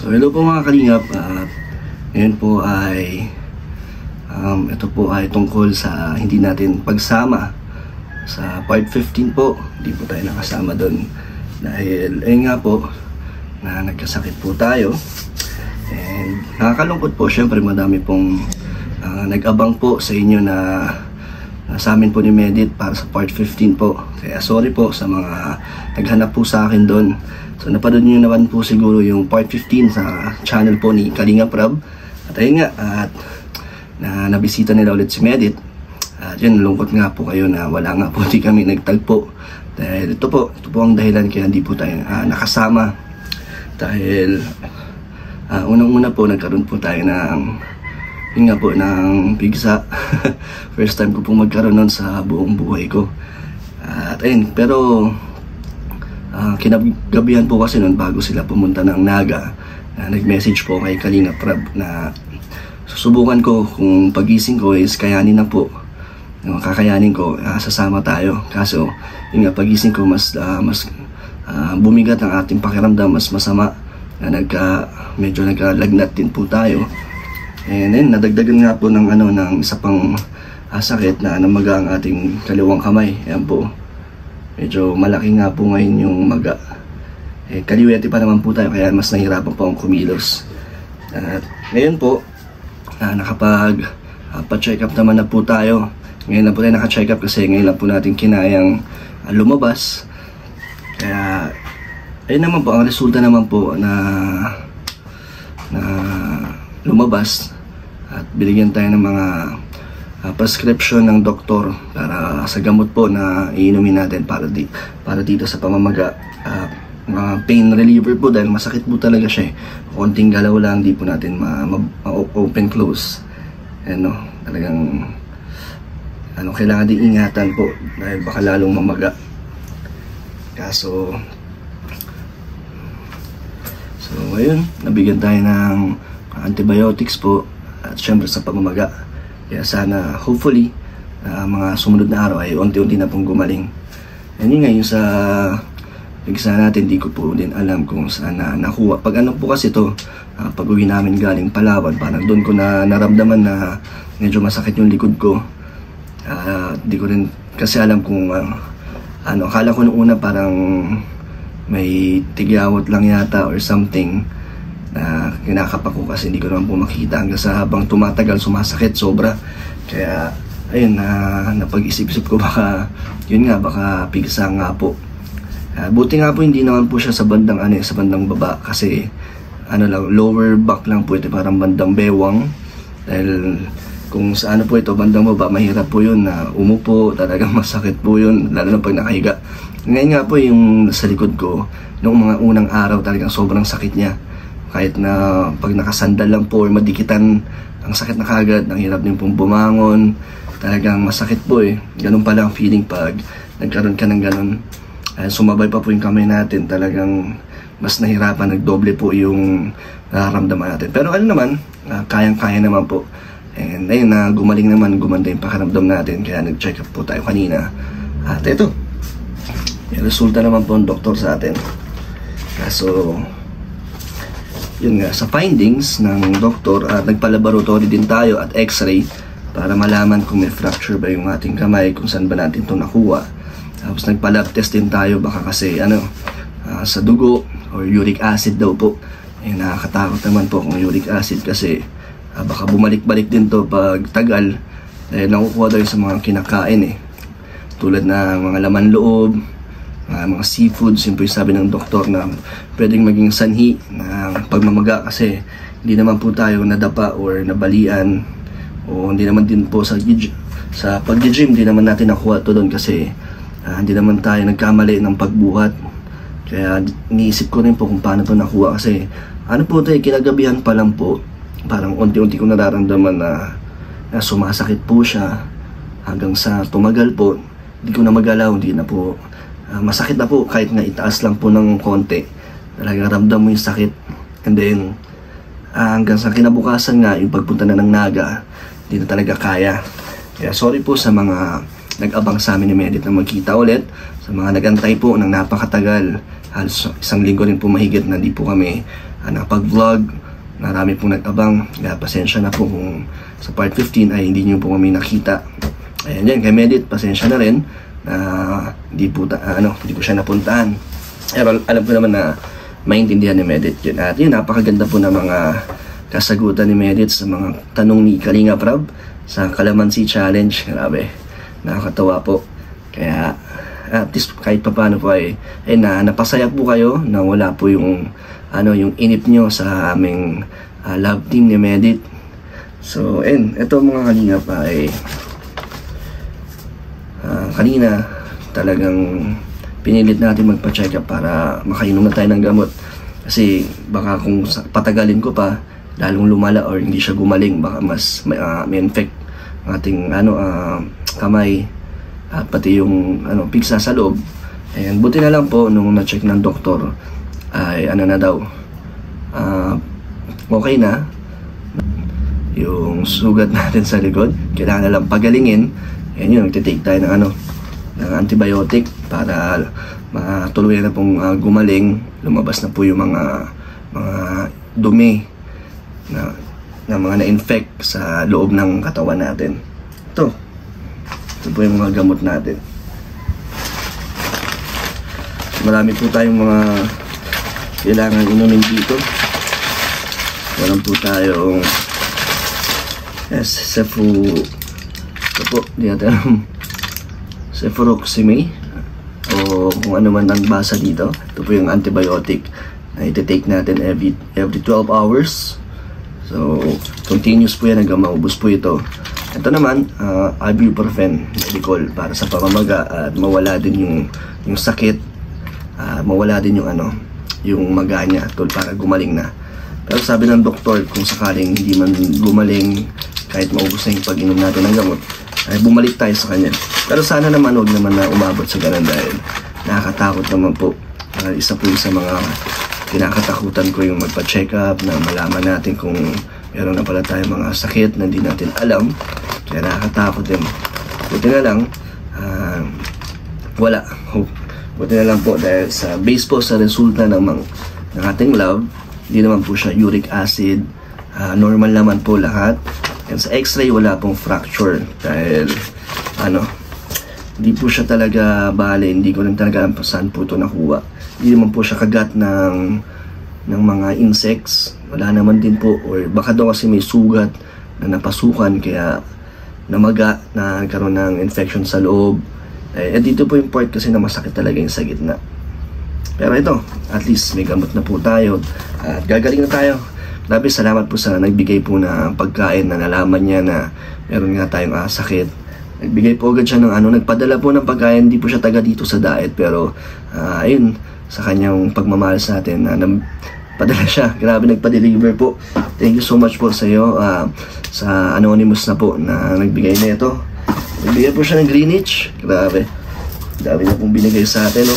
So hello po mga kalingap, ngayon po ay ito po ay tungkol sa hindi natin pagsama sa part 15 po. Hindi po tayo nakasama doon dahil ayun nga po na nagkasakit po tayo, and nakakalungkot po. Syempre madami pong nag-abang po sa inyo na sa amin po ni Medit para sa part 15 po, kaya sorry po sa mga naghanap po sa akin doon. So napanood nyo naman po siguro yung part 15 sa channel po ni Kalinga Prab. At ayun nga, at nabisita nila ulit si Medit. At yun, lungkot nga po kayo na wala nga po, di kami nagtagpo. Dahil ito po ang dahilan kaya hindi po tayo nakasama. Dahil unang-una po nagkaroon po tayo ng yun nga po, ng pigsa. First time ko po magkaroon nun sa buong buhay ko. At ayun, pero kinagabihan po kasi nun bago sila pumunta ng Naga, nag-message po kay Kalinga Prab na susubukan ko kung pagising ko is kayanin na po, kakayanin ko, sasama tayo. Kaso yun nga, pagising ko mas bumigat ang ating pakiramdam, mas masama na medyo naglagnat din po tayo. And then nadagdagan nga po ng ng isa pang sakit na namaga ang ating kaliwang kamay. Ayan po, medyo malaki nga po ngayon yung maga. Kaliwete pa naman po tayo, kaya mas nahirapan po ang kumilos. At ngayon po, nakapag-check up naman na po tayo. Ngayon na po tayo naka-check up kasi ngayon lang po natin kinayang lumabas. Kaya ayun naman po, ang resulta naman po na lumabas. At binigyan tayo ng mga prescription ng doktor para sa gamot po na iinumin natin para dito sa pamamaga. Mga pain reliever po dahil masakit po talaga siya. Konting galaw lang, di po natin ma-open close. Talagang kailangan din ingatan po dahil baka lalong mamaga. So ngayon, nabigyan tayo ng antibiotics po at syempre sa pamamaga. Kaya sana, hopefully, mga sumunod na araw ay unti-unti na pong gumaling. And yun ngayon sa pigsa natin, di ko po din alam kung saan nakuha. Pag po kasi to, pag uwi namin galing Palawan, parang doon ko naramdaman na medyo masakit yung likod ko. Di ko rin kasi alam kung akala ko nung una parang may tigyawat lang yata or something na kinakapak ko kasi hindi ko naman po makikita hanggang sa habang tumatagal sumasakit sobra. Kaya ayun, napag-isip-isip ko baka pigsa nga po. Buti nga po hindi naman po siya sa bandang sa bandang baba kasi lang, lower back lang po ito, parang bandang bewang. Dahil kung sa po ito, bandang baba, mahirap po yun na umupo, talagang masakit po yun, lalo na pag nakahiga. Ngayon nga po yung sa likod ko, noong mga unang araw talagang sobrang sakit niya. Kahit na pag nakasandal lang po or madikitan, ang sakit na kagad, ang hirap din pong bumangon, talagang masakit po Ganun pala ang feeling pag nagkaroon ka ng ganun. Sumabay pa po yung kamay natin, talagang mas nahirapan, nagdoble po yung nararamdaman natin. Pero naman, kayang-kaya naman po. And ayun na, gumaling naman, gumanda yung pakiramdam natin, kaya nag-check up po tayo kanina. At ito, yung resulta naman po ng doktor sa atin. Kaso yun nga, sa findings ng doktor, nagpa-laboratory din tayo at x-ray para malaman kung may fracture ba yung ating kamay, kung saan ba natin ito nakuha. Tapos nagpa-lab test din tayo, baka kasi sa dugo or uric acid daw po. Nakakatakot naman po kung uric acid kasi baka bumalik-balik din to pag tagal dahil nakukuha tayo sa mga kinakain tulad ng mga laman loob, mga seafoods. Yun po yung sabi ng doktor na pwedeng maging sanhi ng pagmamaga kasi hindi naman po tayo nadapa or nabalian, o hindi naman din po sa pag-gym, hindi naman natin nakuha to doon kasi hindi naman tayo nagkamali ng pagbuhat. Kaya niisip ko rin po kung paano to nakuha kasi po tayo, kinagabihan pa lang po, parang unti-unti ko nararamdaman na sumasakit po siya hanggang sa tumagal po, hindi ko na magalaw, hindi na po masakit na po kahit na itaas lang po ng konti. Talagang ramdam mo yung sakit. And then hanggang sa kinabukasan nga, yung pagpunta na ng Naga, hindi na talaga kaya. Kaya sorry po sa mga nag-abang sa amin ni Medit na magkita ulit, sa mga nagantay po ng napakatagal, halos isang linggo rin po mahigit na di po kami nakapag-vlog. Marami pong nag-abang. Kaya pasensya na po kung sa part 15 ay hindi nyo po kami nakita. Ayan yan, kay Medit, pasensya na rin na hindi po siya napuntahan. Pero alam ko naman na maintindihan ni Medit yun. At yun, napakaganda po ng mga kasagutan ni Medit sa mga tanong ni Kalinga Prab sa Kalamansi Challenge. Grabe, nakakatawa po. Kaya at least kahit pa paano po ay napasaya po kayo na wala po yung yung inip nyo sa aming love team ni Medit. So eto mga Kalinga pa ay kanina talagang pinilit natin magpa-check up para makainom na tayo ng gamot. Kasi baka kung patagalin ko pa, lalong lumala or hindi siya gumaling, baka mas may infect ang ating kamay at pati yung pigsa sa loob. And buti na lang po nung na-check ng doktor ay na daw, okay na yung sugat natin sa likod. Kailangan na lang pagalingin. And yun, nagtitake tayo ng ng antibiotic para matuluyan na pong gumaling. Lumabas na po yung mga dumi na mga na-infect sa loob ng katawan natin. Ito po yung mga gamot natin. Marami po tayong mga kailangan inumin dito. Meron po tayong cefuroxime o kung ano man ang basa dito. Ito po yung antibiotic na iti-take natin every 12 hours. So continuous po yan hanggang maubos po ito. Ito naman ibuprofen medical para sa pamamaga at mawala din yung sakit, mawala din yung maga niya para gumaling na. Pero sabi ng doktor, kung sakaling hindi man gumaling kahit maubos na yung pag-inom natin ng gamot, ay bumalik tayo sa kanya. Pero sana naman huwag naman na umabot sa ganun dahil nakakatakot naman po. Isa po sa mga kinakatakutan ko yung magpa-check up na malaman natin kung meron na pala tayong mga sakit na hindi natin alam. Kaya nakakatakot din. Buti na lang, wala. Buti na lang po dahil sa base po sa resulta ng ating lab, hindi naman po siya uric acid. Normal naman po lahat. And sa x-ray, wala pong fracture dahil hindi po siya talaga bale, hindi ko rin talaga alam saan po ito nakuha. Hindi naman po siya kagat ng mga insects. Wala naman din po, or baka daw kasi may sugat na napasukan kaya namaga, na nagkaroon ng infection sa loob. Dito po yung part kasi na masakit talaga yung sa gitna. Pero ito, at least may gamot na po tayo at gagaling na tayo. Grabe, salamat po sa nagbigay po na pagkain na nalaman niya na meron nga tayong sakit. Nagbigay po agad siya ng nagpadala po ng pagkain. Hindi po siya taga dito sa diet, pero ayun, sa kanyang pagmamahal sa atin, padala siya. Grabe, nagpa-deliver po. Thank you so much po sa iyo, sa anonymous na po na nagbigay na ito. Nagbigay po siya ng Greenwich. Grabe, dami na pong binigay sa atin, no?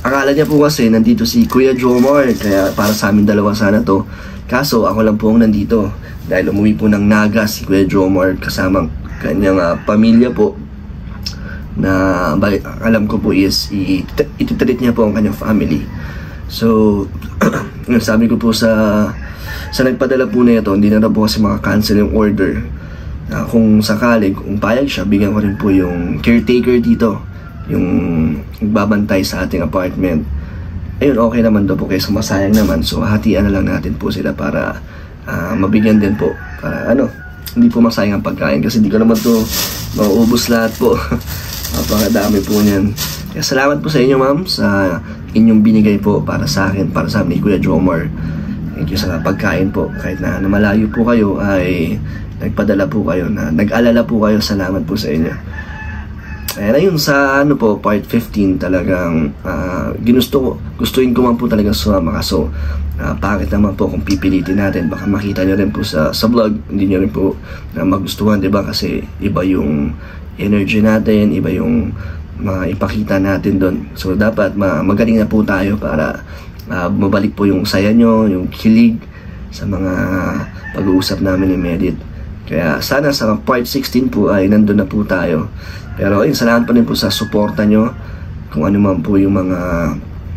Akala niya po kasi nandito si Kuya Jomar, kaya para sa amin dalawa sana to. Kaso ako lang po ang nandito dahil umuwi po ng Naga si Kuya Jomar kasamang kanyang pamilya po na alam ko po is ititreat niya po ang kanyang family. So sabi ko po sa nagpadala po na ito, hindi na po kasi maka-cancel yung order. Kung sakali, kung payag siya, bigyan ko rin po yung caretaker dito, yung babantay sa ating apartment. Ayun, okay naman daw po kaysa masayang naman. So hatian na lang natin po sila para mabigyan din po, para hindi po masayang ang pagkain kasi hindi ko naman to mauubos lahat po. Napakadami po niyan. Kaya salamat po sa inyo, ma'am, sa inyong binigay po para sa akin, para sa amin ni Kuya Jomar. Thank you sa pagkain po. Kahit na malayo po kayo ay nagpadala po kayo, na nag-alala po kayo. Salamat po sa inyo. Ayun, sa part 15 talagang gustuin ko man po talaga sumama. Kaso bakit naman po kung pipilitin natin, baka makita nyo rin po sa vlog, hindi nyo rin po magustuhan, diba? Kasi iba yung energy natin, iba yung ipakita natin doon. So dapat magaling na po tayo para mabalik po yung saya nyo, yung kilig sa mga pag-uusap namin ni Medit. Kaya sana sa part 16 po ay nandun na po tayo. Pero ayun, salamat pa rin po sa suporta nyo. Kung ano man po yung mga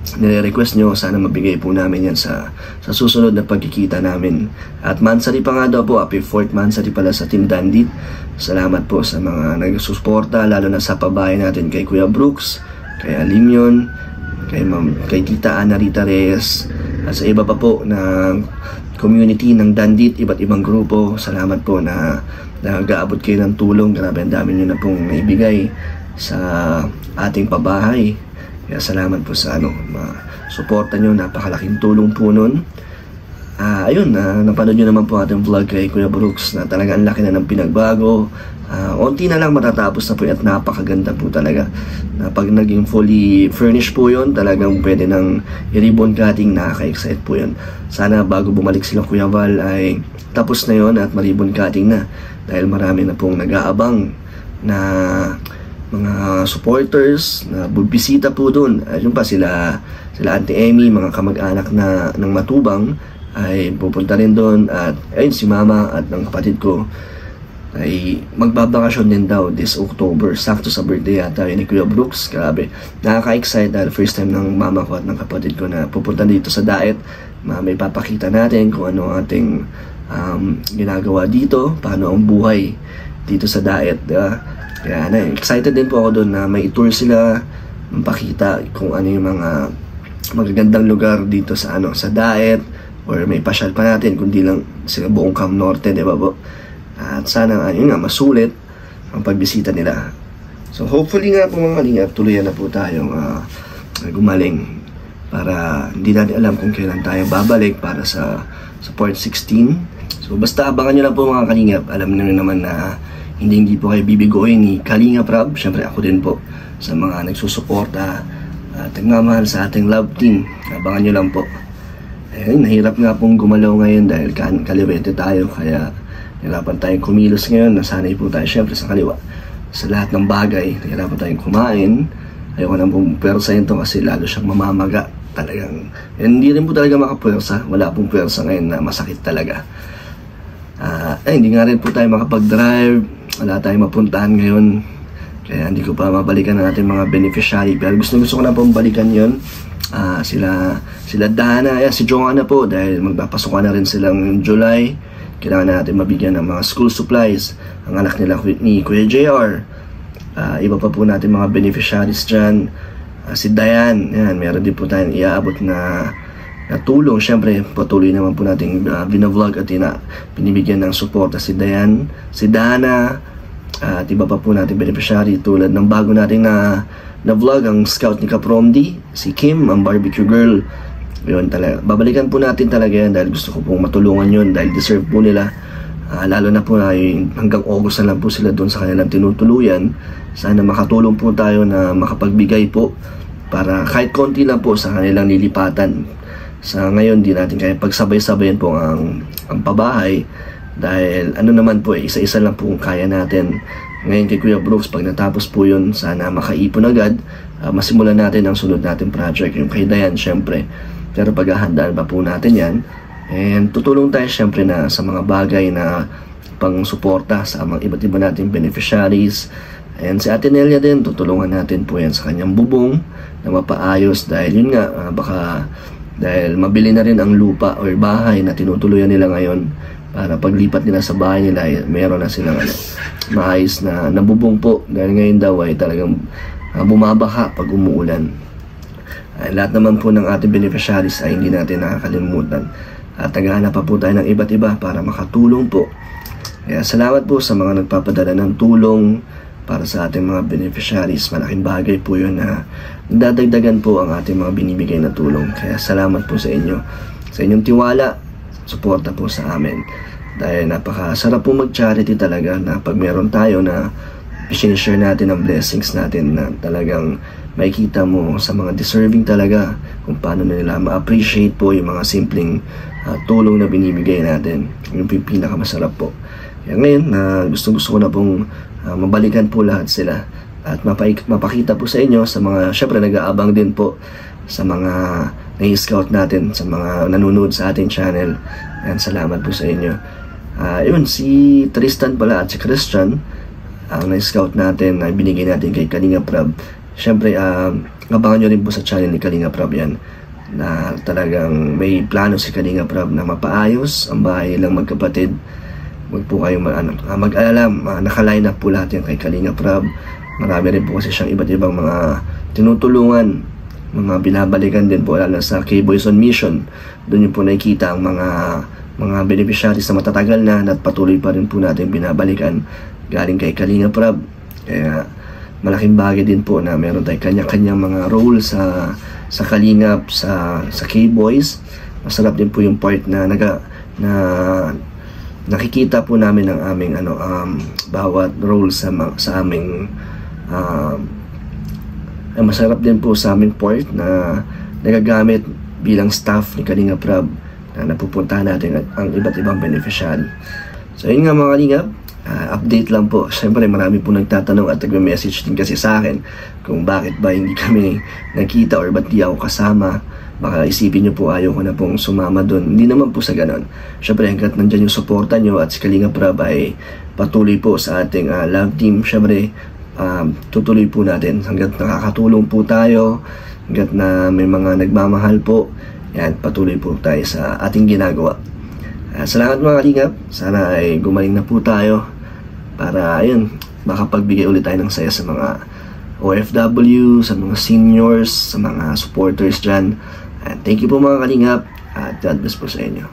nire-request nyo, sana mabigay po namin yan sa susunod na pagkikita namin. At mansari pa nga daw po, happy 4th mansari pala sa Team Dandit. Salamat po sa mga nagsusuporta, lalo na sa pabahay natin kay Kuya Brooks, kay Alimyon, kay Tita Ana Rita Reyes, at sa iba pa po na community ng Dandit, iba't ibang grupo. Salamat po na nag-aabot kayo ng tulong. Grabe, ang dami nyo na pong naibigay sa ating pabahay. Kaya salamat po sa suporta nyo, napakalaking tulong po nun. Ayun, napanood nyo naman po ating vlog kay Kuya Brooks na talaga ang laki na ng pinagbago. Unti na lang matatapos na po at napakaganda po talaga. Pag naging fully furnished po yun, talagang pwede nang i-ribbon cutting, nakaka-excite po yun. Sana bago bumalik sila Kuya Val ay tapos na yun at ma-ribbon cutting na. Dahil marami na pong nag-aabang na mga supporters na bubisita po doon. Ayun pa sila Auntie Emmy, mga kamag-anak na ng Matubang ay pupunta rin doon. At ayun, si Mama at ng kapatid ko ay magbabakasyon din daw this October, sakto sa birthday yata yun ni Kuya Brooks. Grabe, nakaka-excite dahil first time ng mama ko at ng kapatid ko na pupunta dito sa Daet. May papakita natin kung ano ating ginagawa dito, paano ang buhay dito sa Daet, diba? Kaya excited din po ako doon na may tour sila, mapakita kung ano yung mga magagandang lugar dito sa sa Daet, or may pasyal pa natin kundi lang sila buong Cam Norte, di ba po? At sana yun nga, masulit ang pagbisita nila. So hopefully nga po mga kalingap, tuluyan na po tayong gumaling, para hindi natin alam kung kailan tayo babalik para sa part 16. So basta abangan nyo lang po mga kalingap. Alam nyo naman na hindi po kayo bibigoyin ni Kalingap Rob. Siyempre ako din po sa mga nagsusuporta at nagmamahal sa ating love team. Abangan nyo lang po. Ayun, nahirap nga pong gumalaw ngayon dahil kaliwete tayo. Kaya nahirapan tayong kumilos ngayon. Nasanay po tayo siyempre sa kaliwa. Sa lahat ng bagay, nahirapan tayong kumain. Ayoko nang pong pwersahin to kasi lalo siyang mamamaga. Talagang, hindi rin po talaga makapwersa. Wala pong pwersa ngayon na masakit talaga. Hindi nga rin po tayo makapag-drive. Wala tayong mapuntahan ngayon. Kaya hindi ko pa mabalikan ang ating mga beneficiary. Pero gusto ko na pong balikan yun. Sila Dana, si Joanna po. Dahil magpapasukan na rin silang July. Kailangan natin mabigyan ng mga school supplies. Ang anak nila ni Kuya JR. Iba pa po natin mga beneficiaries dyan. Si Diane, yan, meron din po tayong iaabot na tulong. Siyempre, patuloy naman po natin binavlog at binibigyan ng suporta si Diane, si Dana, at iba pa po natin beneficiary tulad ng bago natin na vlog, ang scout ni Kapromdi, si Kim, ang barbecue girl. Yun talaga, babalikan po natin talaga yan dahil gusto ko pong matulungan yun dahil deserve po nila. Lalo na po na hanggang August na lang po sila doon sa kanilang tinutuluyan. Sana makatulong po tayo na makapagbigay po para kahit konti lang po sa kanilang lilipatan. Sa ngayon, di natin kaya pagsabay-sabayan po ang pabahay dahil naman po isa-isa lang po kaya natin. Ngayon kay Kuya Brooks, pag natapos po yun, sana makaipon agad, masimulan natin ang sunod natin project, yung kay Dayan syempre. Pero paghahandaan pa po natin yan, and tutulong tayo syempre na sa mga bagay na pang suporta sa mga iba't iba nating beneficiaries. And si Ate Nelia din, tutulungan natin po yan sa kanyang bubong na mapaayos dahil yun nga, baka dahil mabili na rin ang lupa o bahay na tinutuluyan nila ngayon para paglipat nila sa bahay nila, meron na silang maayos na nabubong po dahil ngayon daw ay talagang bumabaha pag umuulan. Lahat naman po ng ating beneficiaries ay hindi natin nakakalimutan at naghahanap pa po tayo ng iba't iba para makatulong po. Kaya salamat po sa mga nagpapadala ng tulong para sa ating mga beneficiaries. Malaking bagay po yun na dadagdagan po ang ating mga binibigay na tulong. Kaya salamat po sa inyo, sa inyong tiwala, suporta po sa amin. Dahil napakasarap po mag-charity talaga na pag meron tayo na i-share natin ang blessings natin na talagang makikita mo sa mga deserving talaga kung paano nila ma-appreciate po yung mga simpleng tulong na binibigay natin. Yung pinakamasarap po. Kaya ngayon, gusto ko na pong mabalikan po lahat sila at mapakita po sa inyo sa mga, syempre nag-aabang din po sa mga nai-scout natin, sa mga nanonood sa ating channel. Yan, salamat po sa inyo. Yun, si Tristan pala at si Christian ang nai-scout natin na binigay natin kay Kalingap Rob. Syempre, abangan nyo rin po sa channel ni Kalinga Prab yan, na talagang may plano si Kalinga Prab na mapaayos ang bahay lang magkapatid. Huwag po kayong mag-alala, naka-line up po lahat yan kay Kalinga Prab. Marami rin po kasi siyang iba't ibang mga tinutulungan, mga binabalikan din po, lalo sa K-Boys on Mission. Doon yung po nakikita ang mga beneficiaries na matatagal na at patuloy pa rin po natin binabalikan galing kay Kalinga Prab. Kaya malaking bagay din po na meron tayong kanya-kanyang mga role sa Kalingap, sa K-Boys. Masarap din po yung part na nakikita po namin ang aming bawat role sa aming masarap din po sa aming part na nagagamit bilang staff ni Kalinga Prab na napupuntahan natin ang iba't ibang beneficiary. So yun nga mga Kalingap, update lang po. Siyempre marami po nagtatanong at nagme-message din kasi sa akin kung bakit ba hindi kami nakita or ba't di ako kasama. Baka isipin nyo po ayaw ko na pong sumama doon. Hindi naman po sa ganon. Siyempre hanggat nandyan yung suporta nyo at si Kalinga Prab ay patuloy po sa ating love team. Siyempre tutuloy po natin hanggat nakakatulong po tayo, hanggat na may mga nagmamahal po. Yan, patuloy po tayo sa ating ginagawa. Salamat mga Kalingap. Sana ay gumaling na po tayo para ayun, makapagbigay ulit tayo ng saya sa mga OFW, sa mga seniors, sa mga supporters dyan. Thank you po mga Kalingap at God bless po sa inyo.